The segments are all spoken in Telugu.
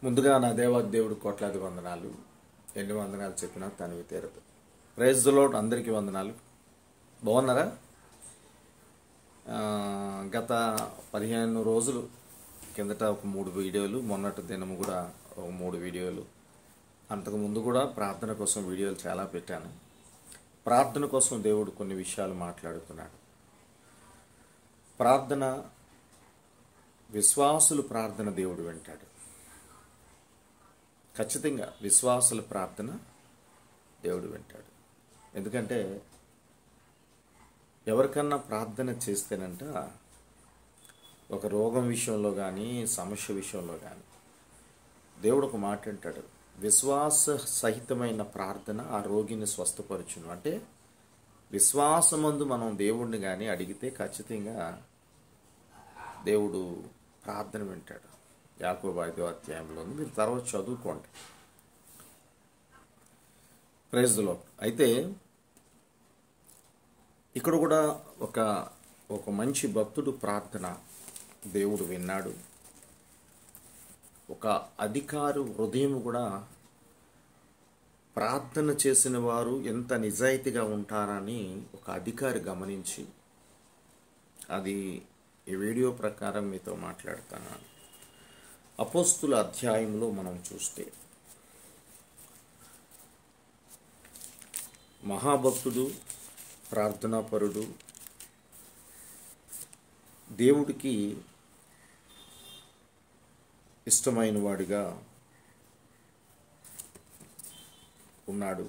ముందుగా నా దేవుడు కోట్లాది వందనాలు. ఎన్ని వందనాలు చెప్పినా తనివి తీరదు. Praise the Lord. అందరికీ వందనాలు. బాగున్నారా? గత 15 రోజులు కిందట ఒక 3 వీడియోలు, మొన్నటి దినము కూడా ఒక 3 వీడియోలు, అంతకుముందు కూడా ప్రార్థన కోసం వీడియోలు చాలా పెట్టాను. ప్రార్థన కోసం దేవుడు కొన్ని విషయాలు మాట్లాడుతున్నాడు. ప్రార్థన, విశ్వాసులు ప్రార్థన దేవుడు వింటాడు. ఖచ్చితంగా విశ్వాసుల ప్రార్థన దేవుడు వింటాడు. ఎందుకంటే ఎవరికన్నా ప్రార్థన చేస్తేనంట ఒక రోగం విషయంలో కానీ సమస్య విషయంలో కానీ దేవుడు ఒక మాట అంటాడు, విశ్వాస సహితమైన ప్రార్థన ఆ రోగిని స్వస్థపరచును. అంటే విశ్వాసమందు మనం దేవుణ్ణి కానీ అడిగితే ఖచ్చితంగా దేవుడు ప్రార్థన వింటాడు. యాకోబు 5వ అధ్యాయంలో మీరు తర్వాత చదువుకోండి. Praise the Lord. అయితే ఇక్కడ కూడా ఒక మంచి భక్తుడు ప్రార్థన దేవుడు విన్నాడు. ఒక అధికారి హృదయం కూడా ప్రార్థన చేసిన వారు ఎంత నిజాయితీగా ఉంటారని ఒక అధికారి గమనించి అది ఈ వీడియో ప్రకారం మీతో మాట్లాడుతాను. అపోస్తుల అధ్యాయంలో మనం చూస్తే మహాభక్తుడు, ప్రార్థనాపరుడు, దేవుడికి ఇష్టమైన వాడిగా ఉన్నాడు.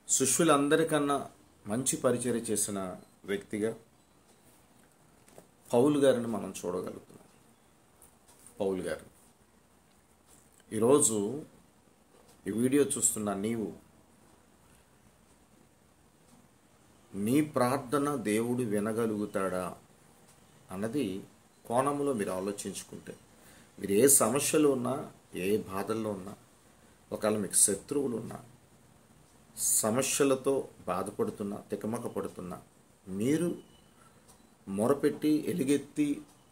శిష్యులందరికన్నా మంచి పరిచర్య చేసిన వ్యక్తిగా పౌలు గారిని మనం చూడగలుగుతున్నాం. పౌలు గారు ఈరోజు ఈ వీడియో చూస్తున్న నీవు, నీ ప్రార్థన దేవుడు వినగలుగుతాడా అన్నది కోణంలో మీరు ఆలోచించుకుంటే, మీరు ఏ సమస్యలు ఉన్నా, ఏ బాధల్లో ఉన్నా, ఒకవేళ మీకు శత్రువులు ఉన్నా, సమస్యలతో బాధపడుతున్నా, తికమక పడుతున్నా, మీరు మొరపెట్టి ఎలుగెత్తి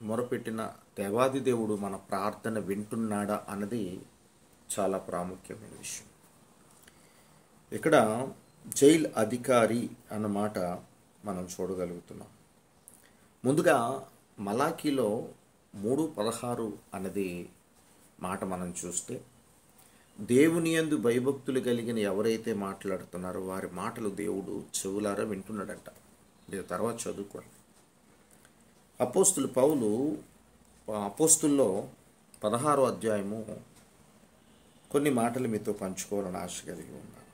మొరపెట్టిన దేవాది దేవుడు మన ప్రార్థన వింటున్నాడా అన్నది చాలా ప్రాముఖ్యమైన విషయం. ఇక్కడ జైలు అధికారి అన్నమాట మనం చూడగలుగుతున్నాం. ముందుగా మలాకీలో 3:16 అన్నది మాట మనం చూస్తే, దేవుని యందు భయభక్తులు కలిగిన ఎవరైతే మాట్లాడుతున్నారో వారి మాటలు దేవుడు చెవులారా వింటున్నాడంట. మీరు తర్వాత చదువుకోండి. అపోస్తులు పౌలు అపోస్తుల్లో 16వ అధ్యాయము కొన్ని మాటలు మీతో పంచుకోవాలని ఆశ కలిగి ఉన్నాను.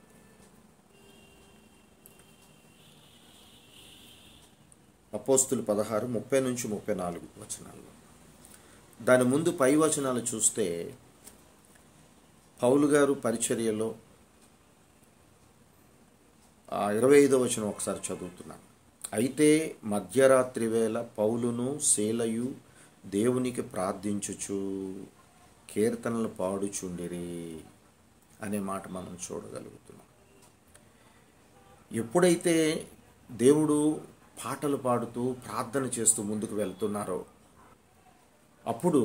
అపోస్తులు 16 30 నుంచి 34 వచనాలు. దాని ముందు పై వచనాలు చూస్తే పౌలు గారు పరిచర్యలో 25వ వచనం ఒకసారి చదువుతున్నాను. అయితే మధ్యరాత్రి వేళ పౌలును శీలయు దేవునికి ప్రార్థించుచు కీర్తనలు పాడుచుండిరి అనే మాట మనం చూడగలుగుతున్నాం. ఎప్పుడైతే దేవుడు పాటలు పాడుతూ ప్రార్థన చేస్తూ ముందుకు వెళ్తున్నారో అప్పుడు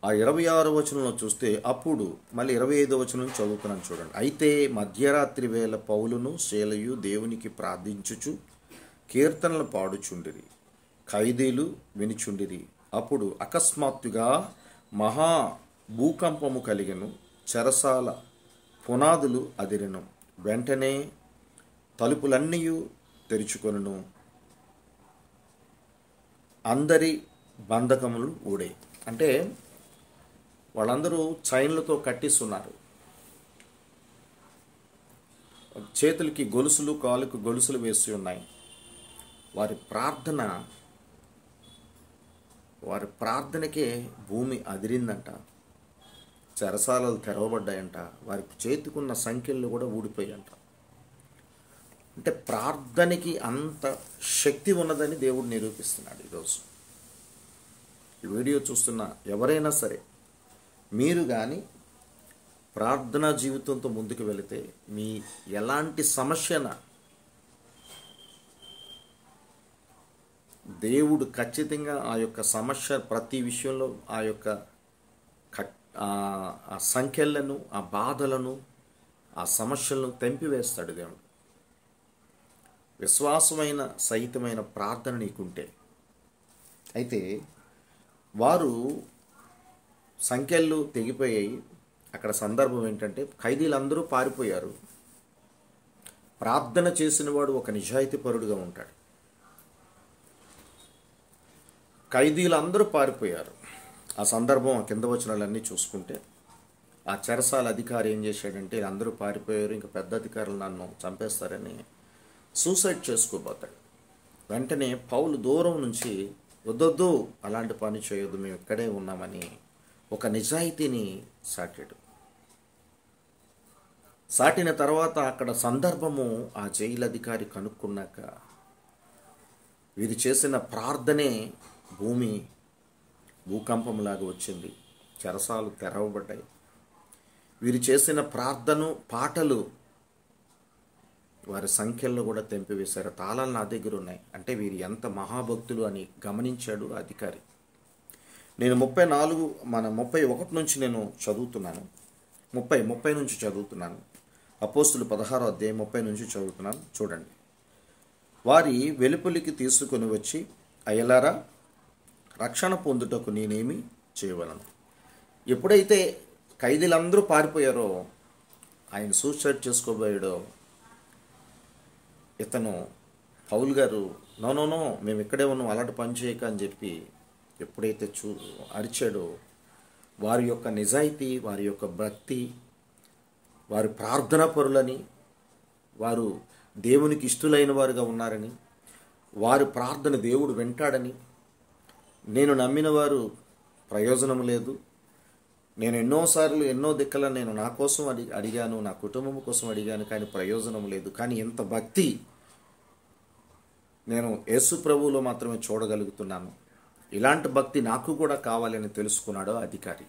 ఆ 26వ వచనంలో చూస్తే, అప్పుడు మళ్ళీ 25వ వచనం చదువుతున్నాను చూడండి. అయితే మధ్యరాత్రి వేళ పౌలును శీలయు దేవునికి ప్రార్థించుచు కీర్తనలు పాడుచుండిరి, ఖైదీలు వినుచుండిరి. అప్పుడు అకస్మాత్తుగా మహా భూకంపము కలిగెను, చెరసాల పునాదులు అదిరెను, వెంటనే తలుపులన్నీ తెరుచుకొనును, అందరి బంధకములు ఊడే. అంటే వాళ్ళందరూ చైన్లతో కట్టిస్తున్నారు. చేతులకి గొలుసులు, కాలుకు గొలుసులు వేసి ఉన్నాయి. వారి ప్రార్థనకే భూమి అదిరిందంట, చెరసాలలు తెరవబడ్డాయంట, వారి చేతికున్న సంఖ్యలు కూడా ఊడిపోయాయంట. అంటే ప్రార్థనకి అంత శక్తి ఉన్నదని దేవుడు నిరూపిస్తున్నాడు. ఈరోజు ఈ వీడియో చూస్తున్న ఎవరైనా సరే, మీరు కానీ ప్రార్థనా జీవితంతో ముందుకు వెళితే మీ ఎలాంటి సమస్యన దేవుడు ఖచ్చితంగా ఆ యొక్క సమస్య ప్రతి విషయంలో ఆ యొక్క ఆ సంఖ్యలను, ఆ బాధలను, ఆ సమస్యలను తెంపివేస్తాడు దేవుడు. విశ్వాసమైన సహితమైన ప్రార్థన నీకుంటే. అయితే వారు సంఖ్యలు తెగిపోయాయి. అక్కడ సందర్భం ఏంటంటే ఖైదీలందరూ పారిపోయారు. ప్రార్థన చేసిన వాడు ఒక నిజాయితీపరుడుగా ఉంటాడు. ఖైదీలందరూ పారిపోయారు. ఆ సందర్భం కింద వచనాలన్నీ చూసుకుంటే ఆ చెరసాల అధికారి ఏం చేశాడంటే అందరూ పారిపోయారు, ఇంకా పెద్ద అధికారులు నన్ను చంపేస్తారని సూసైడ్ చేసుకోబోతాడు. వెంటనే పౌలు దూరం నుంచి వద్దొద్దు, అలాంటి పని చేయొద్దు, మేము ఇక్కడే ఉన్నామని ఒక నిజాయితీని సాటాడు. సాటిన తర్వాత అక్కడ సందర్భము ఆ జైలు అధికారి కనుక్కున్నాక వీరు చేసిన ప్రార్థనే భూకంపంలాగా వచ్చింది. చెరసాలు తెరవబడ్డాయి. వీరు చేసిన ప్రార్థన పాటలు వారి సంఖ్యలను కూడా తెంపివేశారు. తాళాలు నా దగ్గర ఉన్నాయి అంటే వీరు ఎంత మహాభక్తులు అని గమనించాడు అధికారి. నేను 31 నుంచి నేను చదువుతున్నాను. 30 నుంచి చదువుతున్నాను. అపోస్తులు 16వ అధ్యాయం 30 నుంచి చదువుతున్నాను. చూడండి. వారి వెలుపలికి తీసుకొని వచ్చి, అయ్యలారా, రక్షణ పొందుటకు నేనేమి చేయవలను. ఎప్పుడైతే ఖైదీలందరూ పారిపోయారో, ఆయన సూసైడ్ చేసుకోబోయాడో, ఇతను పౌలు గారు నో మేము ఇక్కడే ఉన్నాం, అలాంటి పని చేయక అని చెప్పి ఎప్పుడైతే అరిచాడో, వారి యొక్క నిజాయితీ, వారి యొక్క భక్తి, వారి ప్రార్థనా పరులని, వారు దేవునికి ఇష్టలైన వారుగా ఉన్నారని, వారి ప్రార్థన దేవుడు వింటాడని, నేను నమ్మిన వారు ప్రయోజనం లేదు, నేను ఎన్నోసార్లు ఎన్నో దిక్కల నేను నా కోసం అడిగాను, నా కుటుంబం కోసం అడిగాను, కానీ ప్రయోజనం లేదు, కానీ ఎంత భక్తి నేను యేసు ప్రభువులో మాత్రమే చూడగలుగుతున్నాను, ఇలాంటి భక్తి నాకు కూడా కావాలని తెలుసుకున్నాడు అధికారి.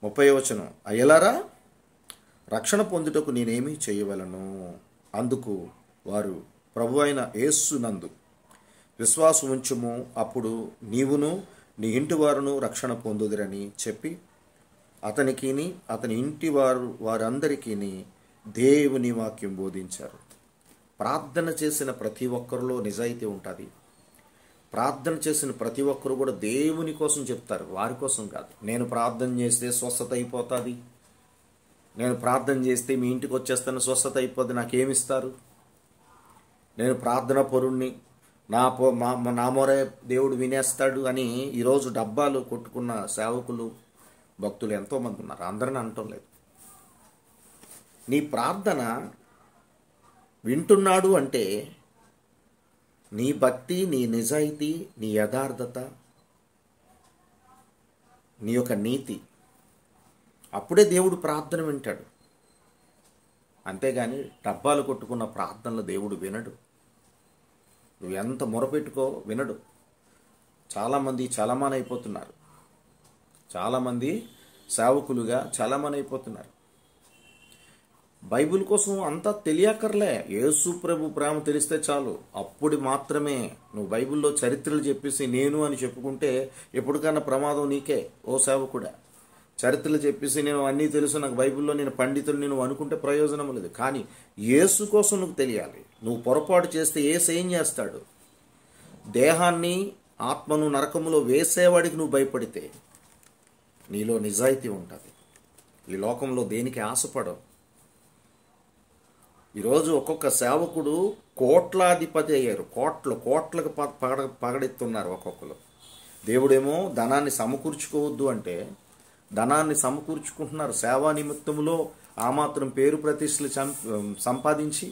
30వ వచనం, అయ్యలారా, రక్షణ పొందుటకు నేనేమి చేయవలను. అందుకు వారు, ప్రభు అయిన యేసునందు విశ్వాసం ఉంచుము, అప్పుడు నీవును నీ ఇంటి వారును రక్షణ పొందుదురని చెప్పి అతనికిని అతని ఇంటి వారందరికీ దేవుని వాక్యం బోధించారు. ప్రార్థన చేసిన ప్రతి ఒక్కరిలో నిజాయితీ ఉంటుంది. ప్రార్థన చేసిన ప్రతి ఒక్కరు కూడా దేవుని కోసం చెప్తారు, వారి కోసం కాదు. నేను ప్రార్థన చేస్తే స్వస్థత అయిపోతుంది, నేను ప్రార్థన చేస్తే మీ ఇంటికి వచ్చేస్తాను, స్వస్థత అయిపోద్ది, నాకేమిస్తారు, నేను ప్రార్థన పరుణ్ణి, నా మొరే దేవుడు వినేస్తాడు అని ఈరోజు డబ్బాలు కొట్టుకున్న సేవకులు, భక్తులు ఎంతోమంది ఉన్నారు. అందరిని అనటం లేదు. నీ ప్రార్థన వింటున్నాడు అంటే నీ భక్తి, నీ నిజాయితీ, నీ యథార్థత, నీ యొక్క నీతి, అప్పుడే దేవుడు ప్రార్థన వింటాడు. అంతేగాని డబ్బాలు కొట్టుకున్న ప్రార్థనలు దేవుడు వినడు. నువ్వు ఎంత మొరపెట్టుకో వినడు. చాలామంది చలమానైపోతున్నారు, చాలామంది సేవకులుగా చలమానైపోతున్నారు. బైబిల్ కోసం అంతా తెలియకర్లే, యేసు ప్రభు ప్రేమ తెలిస్తే చాలు. అప్పుడు మాత్రమే నువ్వు బైబిల్లో చరిత్రలు చెప్పేసి నేను అని చెప్పుకుంటే ఎప్పటికన్నా ప్రమాదం నీకే ఓ సేవకుడా. చరిత్రలు చెప్పేసి నేను అన్నీ తెలుసు, నాకు బైబిల్లో నేను పండితుడిని నువ్వు అనుకుంటే ప్రయోజనం లేదు. కానీ యేసు కోసం నువ్వు తెలియాలి. నువ్వు పొరపాటు చేస్తే యేసు ఏం చేస్తాడు? దేహాన్ని, ఆత్మను నరకములో వేసేవాడికి నువ్వు భయపడితే నీలో నిజాయితీ ఉంటుంది. ఈ లోకంలో దేనికి ఆశపడవు. ఈరోజు ఒక్కొక్క సేవకుడు కోట్లాధిపతి అయ్యారు, కోట్లకు పగడెత్తున్నారు ఒక్కొక్కరు. దేవుడేమో ధనాన్ని సమకూర్చుకోవద్దు అంటే ధనాన్ని సమకూర్చుకుంటున్నారు. సేవా నిమిత్తములో ఆ మాత్రం పేరు ప్రతిష్టలు సంపాదించి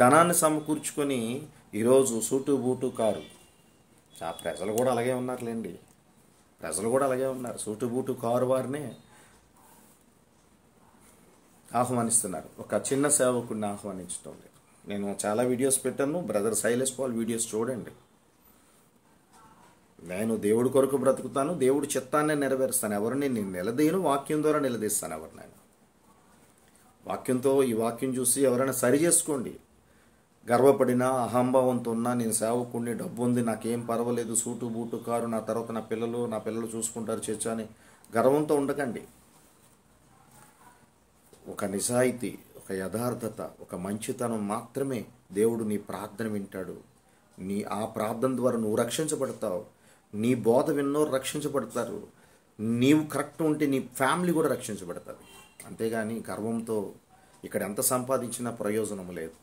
ధనాన్ని సమకూర్చుకొని ఈరోజు సూటు బూటు కారు. ప్రజలు కూడా అలాగే ఉన్నారులేండి, ప్రజలు కూడా అలాగే ఉన్నారు. సూటు బూటు కారు వారినే ఆహ్వానిస్తున్నారు, ఒక చిన్న సేవకుడిని ఆహ్వానించడం లేదు. నేను చాలా వీడియోస్ పెట్టాను, బ్రదర్ శైలేష్ పాల్ వీడియోస్ చూడండి. నేను దేవుడి కొరకు బ్రతుకుతాను, దేవుడి చిత్తాన్ని నెరవేరుస్తాను. ఎవరిని నేను నిలదీయను, వాక్యం ద్వారా నిలదీస్తాను ఎవరినైనా. వాక్యంతో ఈ వాక్యం చూసి ఎవరైనా సరి చేసుకోండి. గర్వపడినా, అహంభావంతో ఉన్నా, నేను సేవకుడిని, డబ్బు ఉంది, నాకేం పర్వాలేదు, సూటు బూటు కారు, నా తర్వాత నా పిల్లలు చూసుకుంటారు చర్చ అని గర్వంతో ఉండకండి. ఒక నిజాయితీ, ఒక యథార్థత, ఒక మంచితనం మాత్రమే దేవుడు నీ ప్రార్థన వింటాడు. ఆ ప్రార్థన ద్వారా నువ్వు రక్షించబడతావు. నీ బోధ విన్నోరు రక్షించబడతారు. నీవు కరెక్ట్ ఉంటే నీ ఫ్యామిలీ కూడా రక్షించబడతారు. అంతేగాని గర్వంతో ఇక్కడ ఎంత సంపాదించినా ప్రయోజనం లేదు.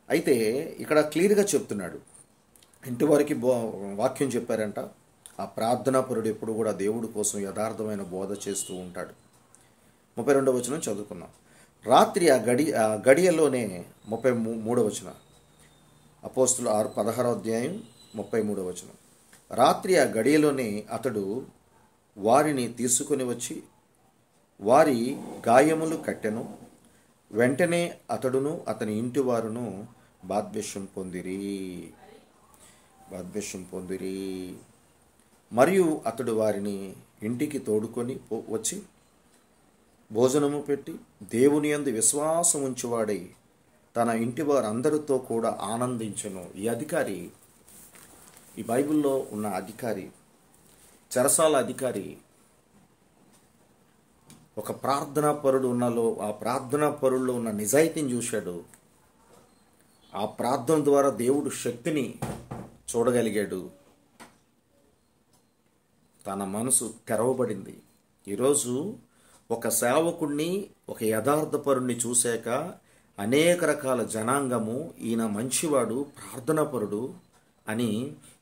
అయితే ఇక్కడ క్లియర్గా చెప్తున్నాడు, ఇంటి వారికి వాక్యం చెప్పారంట, ఆ ప్రార్థనాపరుడు ఎప్పుడు కూడా దేవుడి కోసం యథార్థమైన బోధ చేస్తూ ఉంటాడు. 32వ వచనం చదువుకున్నాం. రాత్రి ఆ గడియలోనే 33వ వచనం, అపోస్తుల 16వ అధ్యాయం 33వ వచనం. రాత్రి ఆ గడియలోనే అతడు వారిని తీసుకొని వచ్చి వారి గాయములు కట్టెను. వెంటనే అతడును అతని ఇంటి వారును బాధ్యత్యం పొందిరి. మరియు అతడు వారిని ఇంటికి తోడుకొని వచ్చి భోజనము పెట్టి దేవుని యందు విశ్వాసం ఉంచువాడై తన ఇంటి వారందరితో కూడా ఆనందించెను. ఈ బైబిల్లో ఉన్న అధికారి, చెరసాల అధికారి, ఒక ప్రార్థనాపరుడు ఆ ప్రార్థనాపరుల్లో ఉన్న నిజాయితీని చూశాడు. ఆ ప్రార్థన ద్వారా దేవుడు శక్తిని చూడగలిగాడు. తన మనసు తెరవబడింది. ఈరోజు ఒక సేవకుడిని, ఒక యథార్థపరుణ్ణి చూశాక అనేక రకాల జనాంగము ఈయన మంచివాడు, ప్రార్థనాపరుడు అని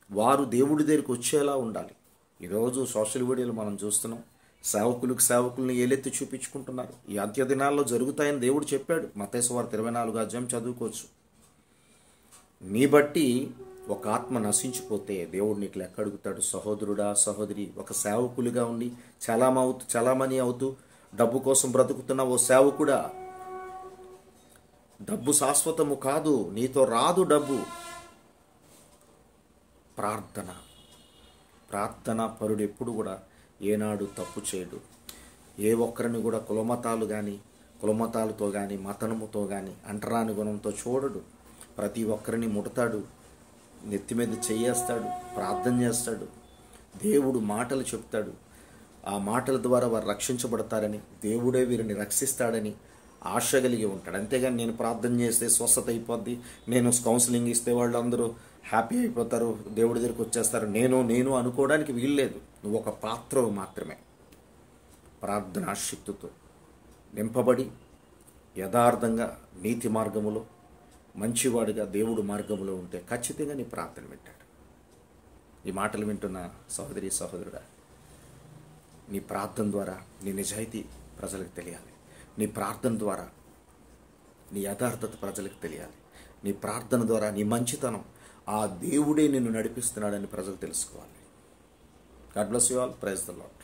వారు దేవుడి దగ్గరికి వచ్చేలా ఉండాలి. ఈరోజు సోషల్ మీడియాలో మనం చూస్తున్నాం, సేవకుల్ని ఏలెత్తి చూపించుకుంటున్నారు. ఈ అంత్య దినాల్లో జరుగుతాయని దేవుడు చెప్పాడు. మత్తయి సువార్త 24వ అధ్యాయం చదువుకోవచ్చు. నీ బట్టి ఒక ఆత్మ నశించిపోతే దేవుడు నీకు లెక్క అడుగుతాడు. సహోదరుడా, సహోదరి, ఒక సేవకులుగా ఉండి చలామణి అవుతూ డబ్బు కోసం బ్రతుకుతున్న ఓ సేవకుడా, డబ్బు శాశ్వతము కాదు, నీతో రాదు డబ్బు. ప్రార్థన పరుడు ఎప్పుడు కూడా ఏనాడు తప్పు చేయడు. ఏ ఒక్కరిని కూడా కులమతాలతో కానీ మతనముతో కానీ అంటరాని గుణంతో చూడడు. ప్రతి ఒక్కరిని ముడతాడు, నెత్తి మీద చెయ్యేస్తాడు, ప్రార్థన చేస్తాడు, దేవుడు మాటలు చెప్తాడు. ఆ మాటల ద్వారా వారు రక్షించబడతారని, దేవుడే వీరిని రక్షిస్తాడని ఆశ కలిగి ఉంటాడు. అంతేగాని నేను ప్రార్థన చేస్తే స్వస్థత అయిపోద్ది, నేను కౌన్సిలింగ్ ఇస్తే వాళ్ళందరూ హ్యాపీ అయిపోతారు, దేవుడి దగ్గరికి వచ్చేస్తారు, నేను అనుకోవడానికి వీల్లేదు. నువ్వు ఒక పాత్రవు మాత్రమే. ప్రార్థనా శక్తితో నింపబడి యథార్థంగా నీతి మార్గములో మంచివాడిగా దేవుడు మార్గములో ఉంటే ఖచ్చితంగా నీ ప్రార్థన వింటాడు. ఈ మాటలు వింటున్న సహోదరి, సహోదరుడా, నీ ప్రార్థన ద్వారా నీ నిజాయితీ ప్రజలకు తెలియాలి. నీ ప్రార్థన ద్వారా నీ యథార్థత ప్రజలకు తెలియాలి. నీ ప్రార్థన ద్వారా నీ మంచితనం, ఆ దేవుడే నిన్ను నడిపిస్తున్నాడని ప్రజలు తెలుసుకోవాలి. God bless you all. Praise the lord.